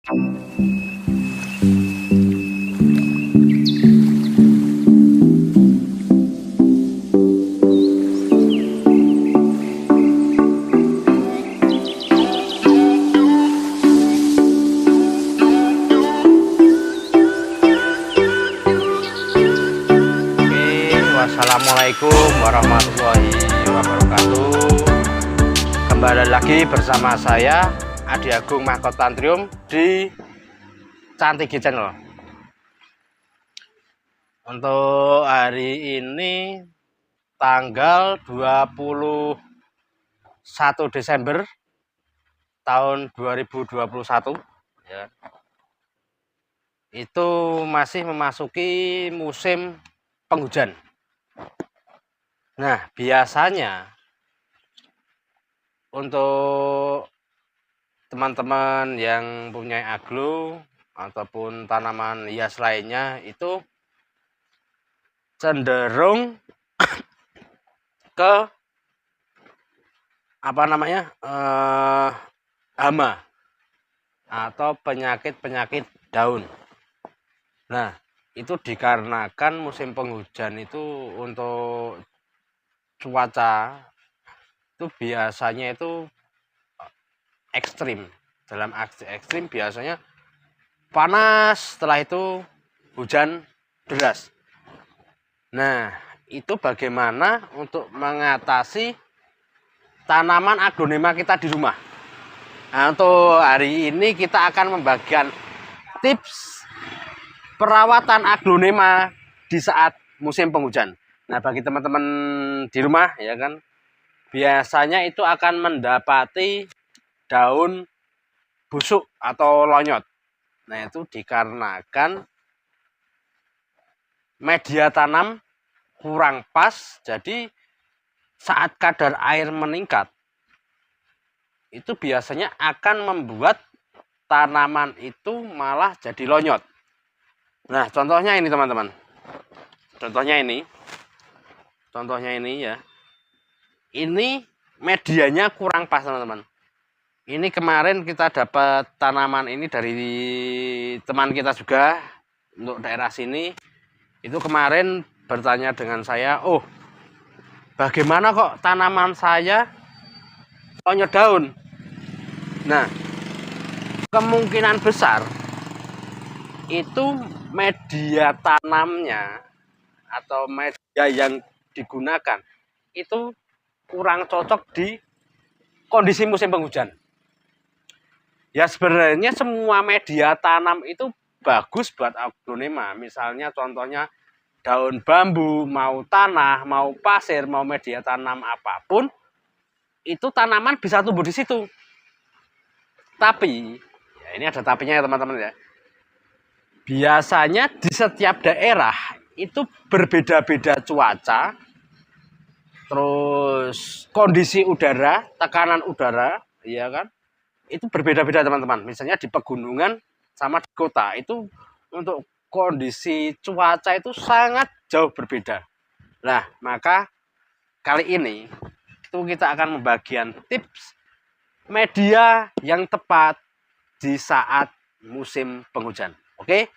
Assalamualaikum warahmatullahi wabarakatuh. Kembali lagi bersama saya Adi Agung Mahkotantrium di Cantigi Channel. Untuk hari ini tanggal 21 Desember tahun 2021 ya. Itu masih memasuki musim penghujan. Nah, biasanya untuk teman-teman yang punya aglo ataupun tanaman hias lainnya itu cenderung ke hama atau penyakit-penyakit daun. Nah, itu dikarenakan musim penghujan itu untuk cuaca itu biasanya itu ekstrim. Dalam ekstrim biasanya panas, setelah itu hujan deras. Nah, itu bagaimana untuk mengatasi tanaman aglonema kita di rumah. Nah, untuk hari ini kita akan membagikan tips perawatan aglonema di saat musim penghujan. Nah, bagi teman-teman di rumah ya kan, biasanya itu akan mendapati daun busuk atau lonyot. Nah, itu dikarenakan media tanam kurang pas. Jadi saat kadar air meningkat, itu biasanya akan membuat tanaman itu malah jadi lonyot. Nah, contohnya ini teman-teman. Contohnya ini ya. Ini medianya kurang pas teman-teman. Ini kemarin kita dapat tanaman ini dari teman kita juga untuk daerah sini. Itu kemarin bertanya dengan saya, "Oh, bagaimana kok tanaman saya lonyot daun?" Nah, kemungkinan besar itu media tanamnya atau media yang digunakan itu kurang cocok di kondisi musim penghujan. Ya sebenarnya semua media tanam itu bagus buat aglonema. Misalnya contohnya daun bambu, mau tanah, mau pasir, mau media tanam apapun, itu tanaman bisa tumbuh di situ. Tapi, ya ini ada tapinya ya teman-teman ya. Biasanya di setiap daerah itu berbeda-beda cuaca, terus kondisi udara, tekanan udara, ya kan? Itu berbeda-beda teman-teman. Misalnya di pegunungan sama di kota itu untuk kondisi cuaca itu sangat jauh berbeda. Nah, maka kali ini itu kita akan membagikan tips media yang tepat di saat musim penghujan. Oke?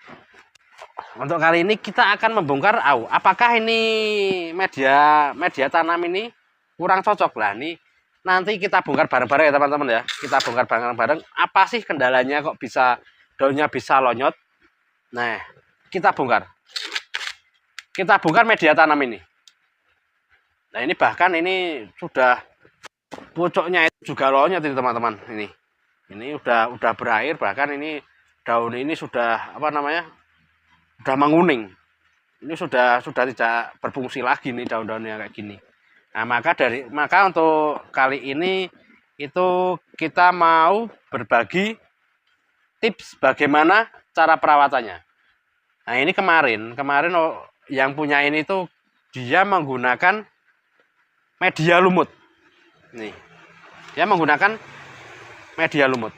Untuk kali ini kita akan membongkar apakah ini media tanam ini kurang cocok lah. Ini nanti kita bongkar bareng-bareng ya teman-teman ya. Kita bongkar bareng-bareng apa sih kendalanya kok bisa daunnya bisa lonyot. Nah, kita bongkar. Kita bongkar media tanam ini. Nah, ini bahkan ini sudah pucuknya itu juga lonyot ini teman-teman. Ini udah berair, bahkan ini daun ini sudah udah menguning. Ini sudah tidak berfungsi lagi nih daun-daunnya kayak gini. Nah, maka untuk kali ini itu kita mau berbagi tips bagaimana cara perawatannya. Nah, ini kemarin yang punya ini tuh dia menggunakan media lumut. Nih. Dia menggunakan media lumut.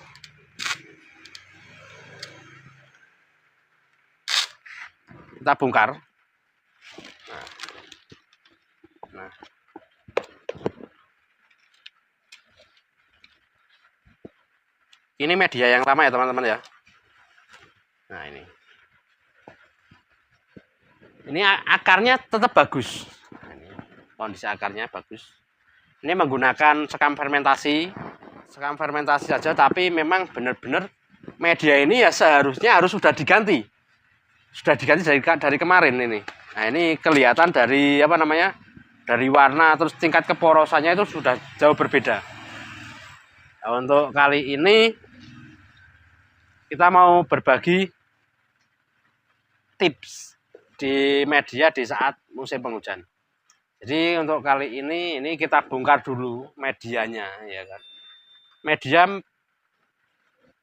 Kita bongkar. Nah. Ini media yang lama ya teman-teman ya. Nah ini akarnya tetap bagus. Nah, ini kondisi akarnya bagus. Ini menggunakan sekam fermentasi saja, tapi memang benar-benar media ini ya seharusnya sudah diganti dari kemarin ini. Nah ini kelihatan dari apa namanya, dari warna terus tingkat keporosannya itu sudah jauh berbeda. Nah, untuk kali ini kita mau berbagi tips di media di saat musim penghujan. Jadi untuk kali ini kita bongkar dulu medianya, ya kan. Media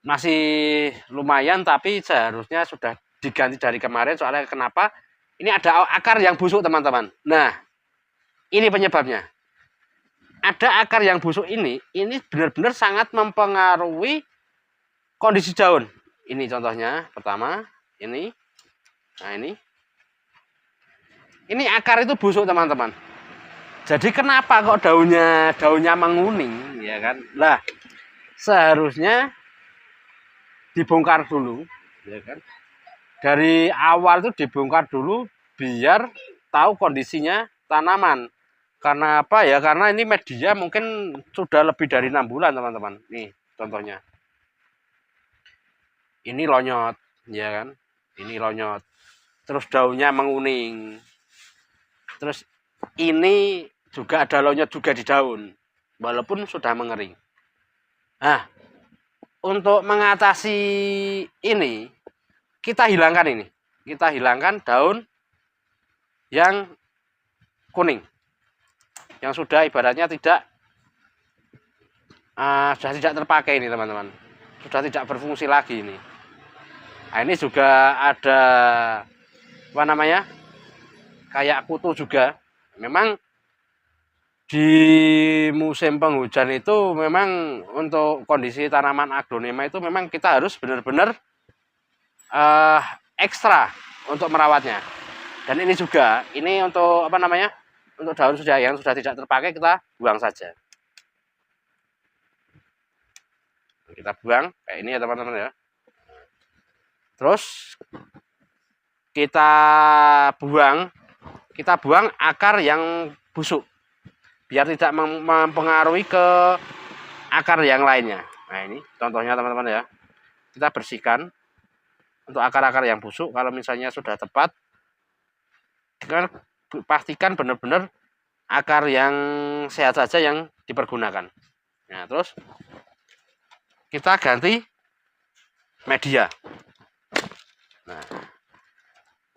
masih lumayan, tapi seharusnya sudah diganti dari kemarin. Soalnya kenapa? Ini ada akar yang busuk, teman-teman. Nah, ini penyebabnya. Ada akar yang busuk ini benar-benar sangat mempengaruhi kondisi daun. Ini contohnya, pertama, ini. Nah, ini akar itu busuk, teman-teman. Jadi kenapa kok daunnya menguning, ya kan? Lah, seharusnya dibongkar dulu, ya kan? Dari awal itu dibongkar dulu biar tahu kondisinya tanaman. Karena apa ya? Karena ini media mungkin sudah lebih dari 6 bulan, teman-teman. Nih, contohnya. Ini lonyot, ya kan? Ini lonyot. Terus daunnya menguning. Terus ini juga ada lonyot juga di daun, walaupun sudah mengering. Nah, untuk mengatasi ini, kita hilangkan daun yang kuning, yang sudah ibaratnya sudah tidak terpakai ini, teman-teman. Sudah tidak berfungsi lagi ini. Nah, ini juga ada apa namanya, kayak kutu juga. Memang di musim penghujan itu memang untuk kondisi tanaman aglonema itu memang kita harus benar-benar ekstra untuk merawatnya. Dan ini juga, ini untuk apa namanya, untuk daun yang sudah tidak terpakai kita buang saja. Kita buang kayak ini ya, teman-teman ya. Terus kita buang akar yang busuk biar tidak mempengaruhi ke akar yang lainnya. Nah ini contohnya, teman-teman ya. Kita bersihkan untuk akar-akar yang busuk. Kalau misalnya sudah tepat, kita pastikan benar-benar akar yang sehat saja yang dipergunakan. Nah terus kita ganti media. Nah,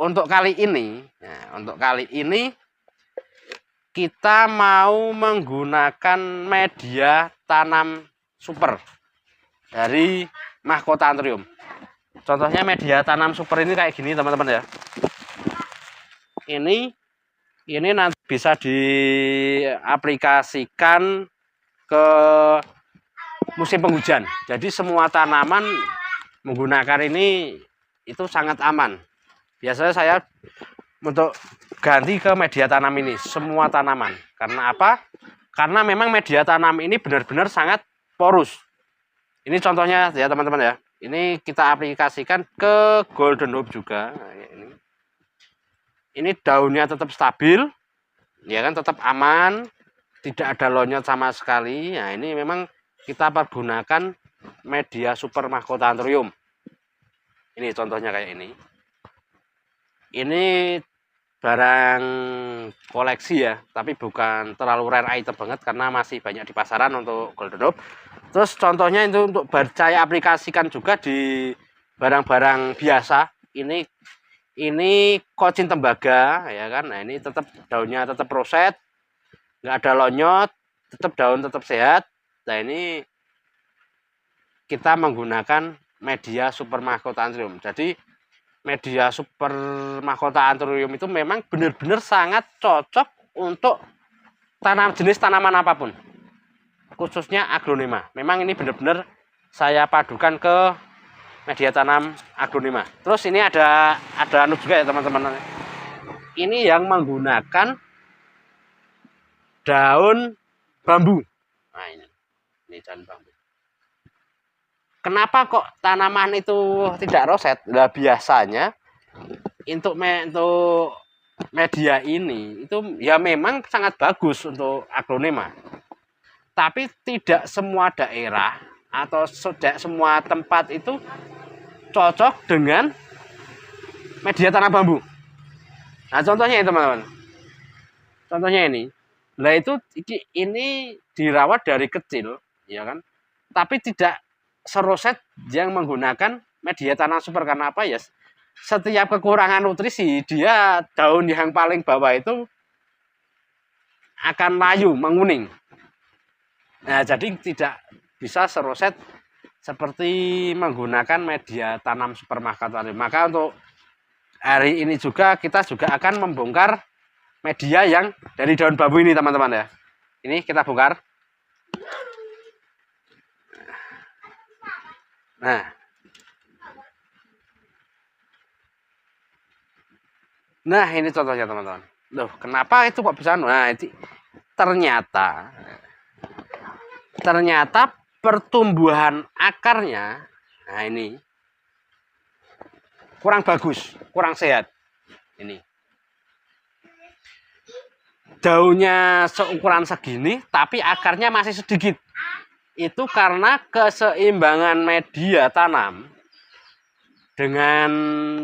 untuk kali ini kita mau menggunakan media tanam super dari Mahkota Anthurium. Contohnya media tanam super ini kayak gini, teman-teman ya. Ini nanti bisa diaplikasikan ke musim penghujan. Jadi semua tanaman menggunakan ini itu sangat aman. Biasanya saya untuk ganti ke media tanam ini semua tanaman. Karena apa? Karena memang media tanam ini benar-benar sangat porus. Ini contohnya ya, teman-teman ya. Ini kita aplikasikan ke Golden Hope juga. Nah, ini daunnya tetap stabil, ya kan, tetap aman, tidak ada lonyot sama sekali. Nah ini memang kita pergunakan media super Mahkota Anthurium. Ini contohnya kayak ini. Ini barang koleksi ya, tapi bukan terlalu rare item banget karena masih banyak di pasaran untuk Golden Hope. Terus contohnya itu untuk saya aplikasikan juga di barang-barang biasa. Ini kocin tembaga, ya kan. Nah ini tetap daunnya tetap roset, nggak ada lonyot, tetap daun tetap sehat. Nah ini kita menggunakan media super Mahkota Anthurium. Jadi media super Mahkota Anthurium itu memang benar-benar sangat cocok untuk jenis tanaman apapun, khususnya aglonema. Memang ini benar-benar saya padukan ke media tanam aglonema. Terus ini ada anu juga ya, teman-teman. Ini yang menggunakan daun bambu. Nah ini daun bambu. Kenapa kok tanaman itu tidak roset? Nah, biasanya untuk media ini itu ya memang sangat bagus untuk aglonema. Tapi tidak semua daerah atau tidak semua tempat itu cocok dengan media tanam bambu. Nah, contohnya ini teman-teman. Contohnya ini. Nah, ini dirawat dari kecil, ya kan? Tapi tidak seroset yang menggunakan media tanam super. Karena apa ya? Setiap kekurangan nutrisi, dia daun yang paling bawah itu akan layu, menguning. Nah, jadi tidak bisa seroset seperti menggunakan media tanam super makatarium. Maka untuk hari ini juga kita juga akan membongkar media yang dari daun bambu ini teman-teman ya. Ini kita bongkar. Nah ini contohnya teman-teman. Loh, kenapa itu kok bisa? Nah, itu ternyata pertumbuhan akarnya, nah ini kurang bagus, kurang sehat. Ini daunnya seukuran segini, tapi akarnya masih sedikit. Itu karena keseimbangan media tanam dengan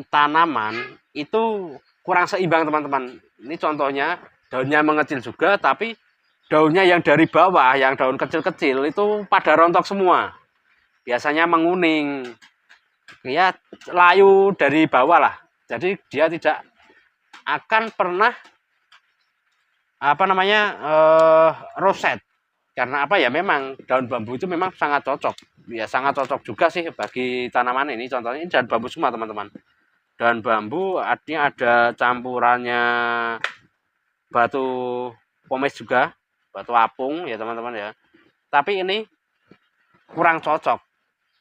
tanaman itu kurang seimbang teman-teman. Ini contohnya daunnya mengecil juga, tapi daunnya yang dari bawah, yang daun kecil-kecil itu pada rontok semua. Biasanya menguning, ya layu dari bawah lah. Jadi dia tidak akan pernah roset. Karena apa ya, memang daun bambu itu memang sangat cocok. Ya sangat cocok juga sih bagi tanaman ini. Contohnya ini daun bambu semua teman-teman. Daun bambu artinya ada campurannya batu pomes juga, batu apung ya teman-teman ya. Tapi ini kurang cocok.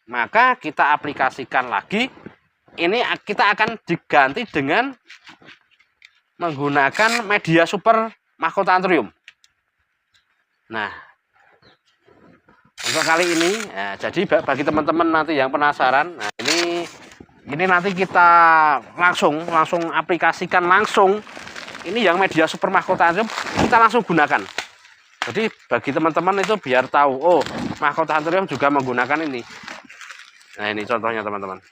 Maka kita aplikasikan lagi. Ini kita akan diganti dengan menggunakan media super Macrothanthurium. Nah, untuk kali ini, nah, jadi bagi teman-teman nanti yang penasaran, nah ini nanti kita langsung aplikasikan langsung. Ini yang media super Macrothanthurium kita langsung gunakan. Jadi bagi teman-teman itu biar tahu, oh Macrothanthurium juga menggunakan ini. Nah ini contohnya teman-teman.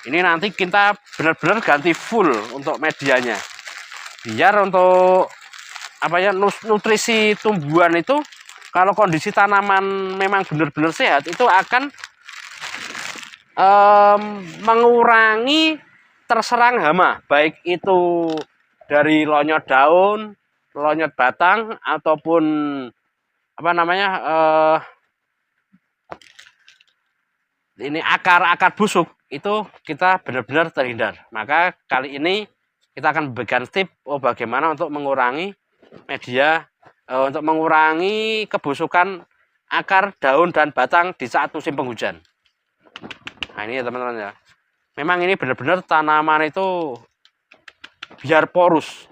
Ini nanti kita benar-benar ganti full untuk medianya. Biar untuk nutrisi tumbuhan itu kalau kondisi tanaman memang benar-benar sehat itu akan mengurangi terserang hama, baik itu dari lonyot daun, lonyot batang ataupun ini akar busuk, itu kita benar-benar terhindar. Maka kali ini kita akan memberikan tips bagaimana untuk mengurangi media, untuk mengurangi kebusukan akar, daun, dan batang di saat musim penghujan. Nah ini ya teman-teman ya. Memang ini benar-benar tanaman itu biar porus.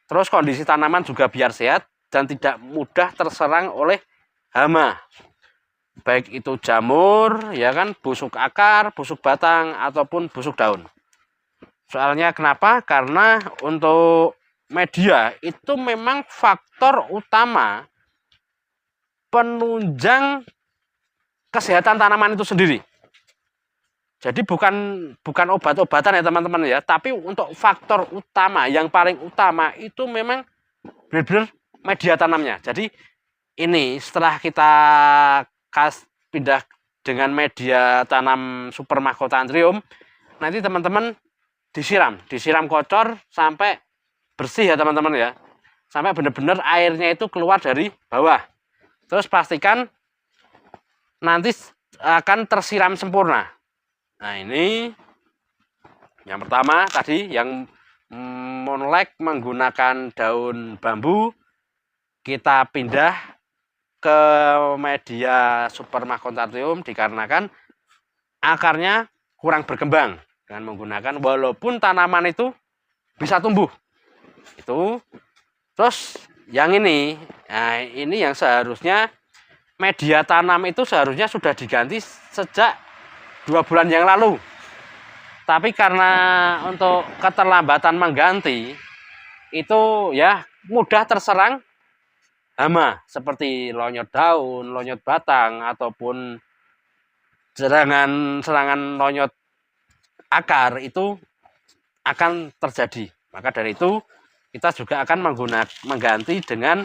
Terus kondisi tanaman juga biar sehat dan tidak mudah terserang oleh hama. Baik itu jamur, ya kan, busuk akar, busuk batang, ataupun busuk daun. Soalnya kenapa? Karena untuk media itu memang faktor utama penunjang kesehatan tanaman itu sendiri. Jadi bukan obat-obatan ya teman-teman ya, tapi untuk faktor utama, yang paling utama itu memang benar-benar media tanamnya. Jadi ini setelah kita pindah dengan media tanam super Macrothanthurium, nanti teman-teman disiram kocor sampai bersih ya teman-teman ya, sampai benar-benar airnya itu keluar dari bawah. Terus pastikan nanti akan tersiram sempurna. Nah ini yang pertama tadi, yang monolek menggunakan daun bambu, kita pindah ke media super Macrothanthurium dikarenakan akarnya kurang berkembang dengan menggunakan, walaupun tanaman itu bisa tumbuh. Itu terus yang ini, nah ini yang seharusnya media tanam itu seharusnya sudah diganti sejak 2 bulan yang lalu. Tapi karena untuk keterlambatan mengganti, itu ya mudah terserang hama seperti lonyot daun, lonyot batang, ataupun serangan lonyot akar itu akan terjadi. Maka dari itu kita juga akan mengganti dengan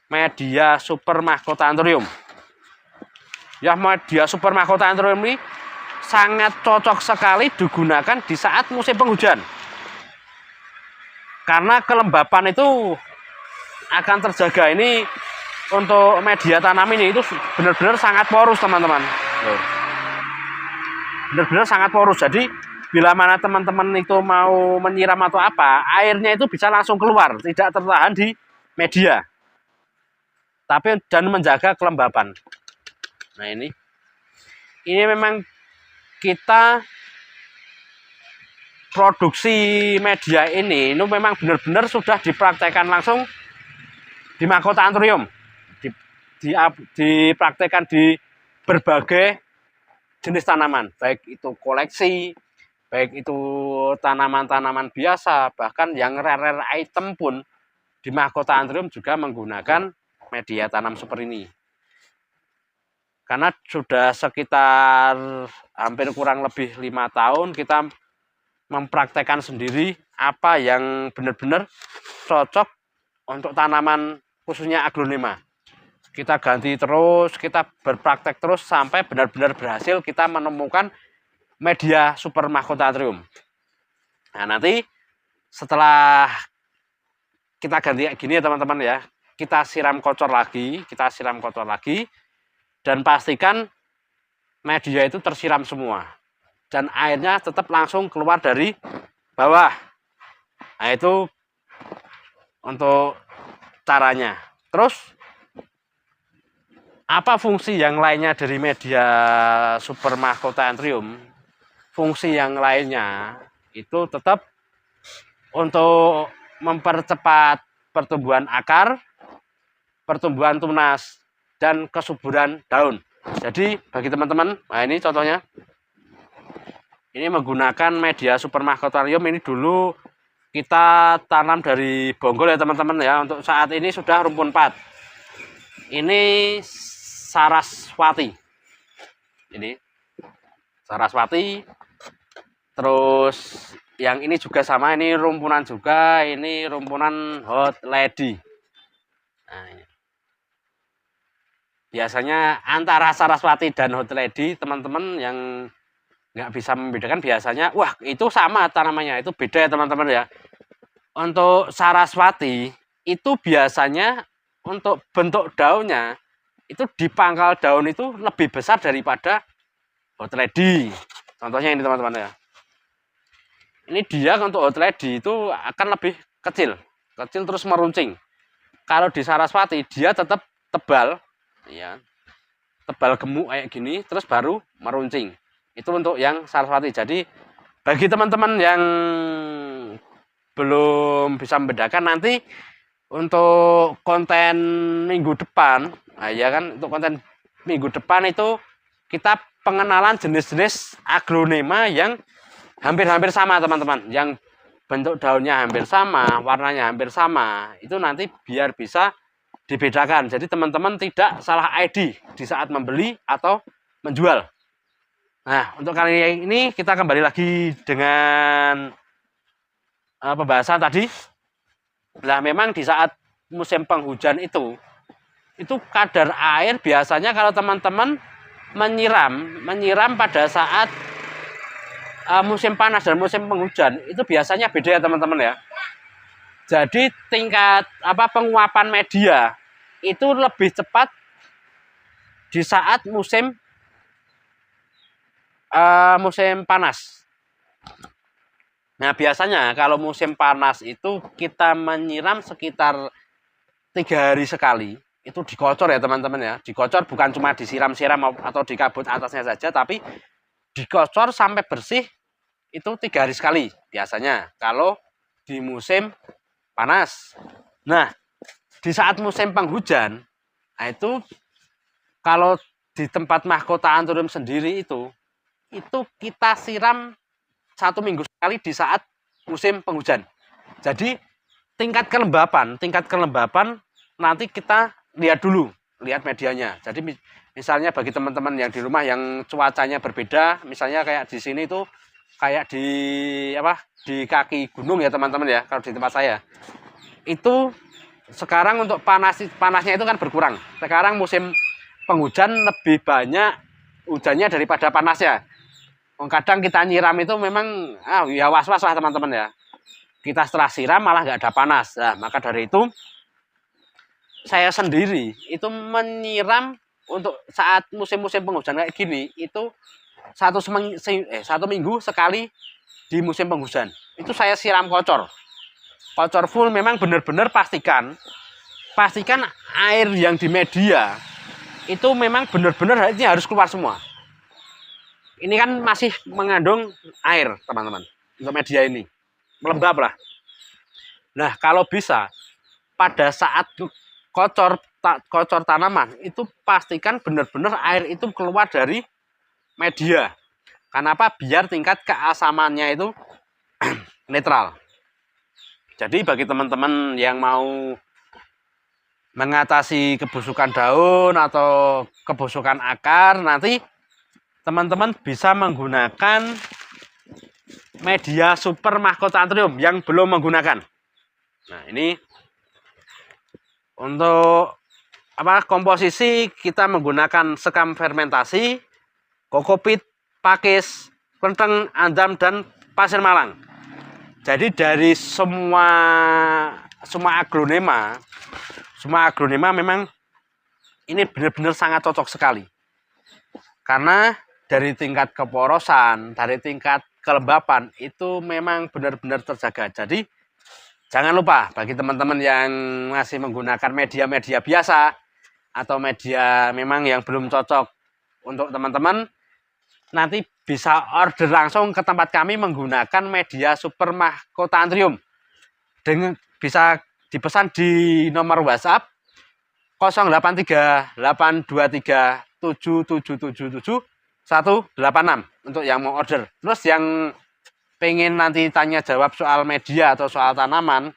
media super mahkota anthurium. Ya, media super mahkota anthurium ini sangat cocok sekali digunakan di saat musim penghujan. Karena kelembapan itu akan terjaga. Ini untuk media tanam ini itu benar-benar sangat porus, teman-teman. Benar-benar sangat porus. Jadi bila mana teman-teman itu mau menyiram atau apa, airnya itu bisa langsung keluar, tidak tertahan di media. Tapi dan menjaga kelembapan. Nah, ini memang kita produksi media ini memang benar-benar sudah dipraktekkan langsung di mahkota anthurium, dipraktekkan di berbagai jenis tanaman, baik itu koleksi, baik itu tanaman-tanaman biasa, bahkan yang rare item pun di mahkota anthurium juga menggunakan media tanam seperti ini. Karena sudah sekitar hampir kurang lebih 5 tahun kita mempraktekkan sendiri apa yang benar-benar cocok untuk tanaman khususnya aglonema. Kita ganti terus, kita berpraktek terus sampai benar-benar berhasil kita menemukan media super mahkota anthurium. Nah, nanti setelah kita ganti gini ya teman-teman ya, kita siram kocor lagi, dan pastikan media itu tersiram semua dan airnya tetap langsung keluar dari bawah. Nah, itu untuk caranya. Terus apa fungsi yang lainnya dari media super mahkota anthurium? Fungsi yang lainnya itu tetap untuk mempercepat pertumbuhan akar, pertumbuhan tunas, dan kesuburan daun. Jadi bagi teman-teman, nah ini contohnya, ini menggunakan media super mahkota anthurium. Ini dulu kita tanam dari bonggol ya teman-teman ya. Untuk saat ini sudah rumpun 4. Ini Saraswati. Ini Saraswati. Terus yang ini juga sama, ini rumpunan juga, ini rumpunan Hot Lady. Nah, ini. Biasanya antara Saraswati dan Hot Lady, teman-teman yang nggak bisa membedakan biasanya, wah itu sama tanamannya, itu beda ya teman-teman ya. Untuk Saraswati itu biasanya untuk bentuk daunnya itu di pangkal daun itu lebih besar daripada Hot Lady. Contohnya ini teman-teman ya. Ini dia untuk Hot Lady itu akan lebih kecil terus meruncing. Kalau di Saraswati dia tetap tebal, ya, tebal gemuk kayak gini, terus baru meruncing. Itu untuk yang Saraswati. Jadi bagi teman-teman yang belum bisa membedakan, nanti untuk konten minggu depan, nah ya kan, untuk konten minggu depan itu kita pengenalan jenis-jenis aglonema yang hampir-hampir sama teman-teman, yang bentuk daunnya hampir sama, warnanya hampir sama. Itu nanti biar bisa dibedakan. Jadi teman-teman tidak salah ID di saat membeli atau menjual. Nah, untuk kali ini kita kembali lagi dengan pembahasan tadi. Nah, memang di saat musim penghujan itu kadar air biasanya kalau teman-teman menyiram pada saat musim panas dan musim penghujan itu biasanya beda ya teman-teman ya. Jadi tingkat penguapan media itu lebih cepat di saat musim panas. Nah, biasanya kalau musim panas itu kita menyiram sekitar 3 hari sekali. Itu dikocor ya teman-teman ya. Dikocor bukan cuma disiram-siram atau dikabut atasnya saja, tapi dikocor sampai bersih itu 3 hari sekali biasanya kalau di musim panas. Nah, di saat musim penghujan, nah itu kalau di tempat mahkota anthurium sendiri itu kita siram 1 minggu sekali di saat musim penghujan. Jadi tingkat kelembapan nanti kita lihat dulu, lihat medianya. Jadi misalnya bagi teman-teman yang di rumah yang cuacanya berbeda, misalnya kayak di sini itu kayak di kaki gunung ya teman-teman ya, kalau di tempat saya. Itu sekarang untuk panasnya itu kan berkurang. Sekarang musim penghujan lebih banyak hujannya daripada panasnya. Kadang kita nyiram itu memang ya was-was lah teman-teman ya. Kita setelah siram malah nggak ada panas. Nah, maka dari itu saya sendiri itu menyiram untuk saat musim-musim penghujan kayak gini itu 1 minggu sekali di musim penghujan. Itu saya siram kocor full, memang benar-benar pastikan air yang di media itu memang benar-benar ini harus keluar semua. Ini kan masih mengandung air teman-teman untuk media ini, melembab lah. Nah kalau bisa pada saat kocor tanaman itu pastikan benar-benar air itu keluar dari media. Kenapa? Biar tingkat keasamannya itu netral. Jadi bagi teman-teman yang mau mengatasi kebusukan daun atau kebusukan akar, nanti teman-teman bisa menggunakan media super mahkota anthurium yang belum menggunakan. Nah ini untuk komposisi kita menggunakan sekam fermentasi, kokopit, pakis, kenteng, andam, dan pasir malang. Jadi dari semua aglonema memang ini benar-benar sangat cocok sekali. Karena dari tingkat keporosan, dari tingkat kelembapan itu memang benar-benar terjaga. Jadi jangan lupa bagi teman-teman yang masih menggunakan media-media biasa atau media memang yang belum cocok untuk teman-teman, nanti bisa order langsung ke tempat kami menggunakan media super mahkota anthurium. Bisa dipesan di nomor WhatsApp 083 823 7777 186 untuk yang mau order. Terus yang pengen nanti tanya jawab soal media atau soal tanaman,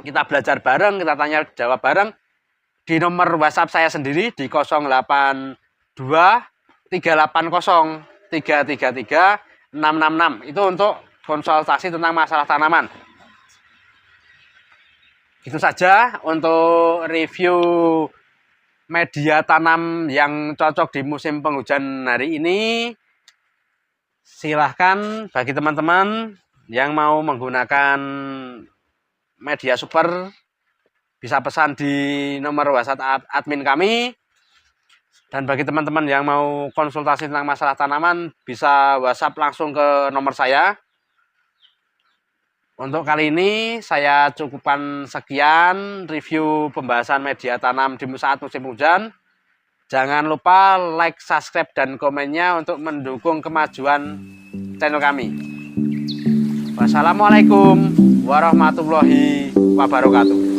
kita belajar bareng, kita tanya jawab bareng di nomor WhatsApp saya sendiri di 082 380 333 666. Itu untuk konsultasi tentang masalah tanaman. Itu saja untuk review media tanam yang cocok di musim penghujan hari ini. Silahkan bagi teman-teman yang mau menggunakan media super bisa pesan di nomor WhatsApp admin kami. Dan bagi teman-teman yang mau konsultasi tentang masalah tanaman bisa WhatsApp langsung ke nomor saya. Untuk kali ini saya cukupkan sekian review pembahasan media tanam di saat musim hujan. Jangan lupa like, subscribe, dan komennya untuk mendukung kemajuan channel kami. Wassalamualaikum warahmatullahi wabarakatuh.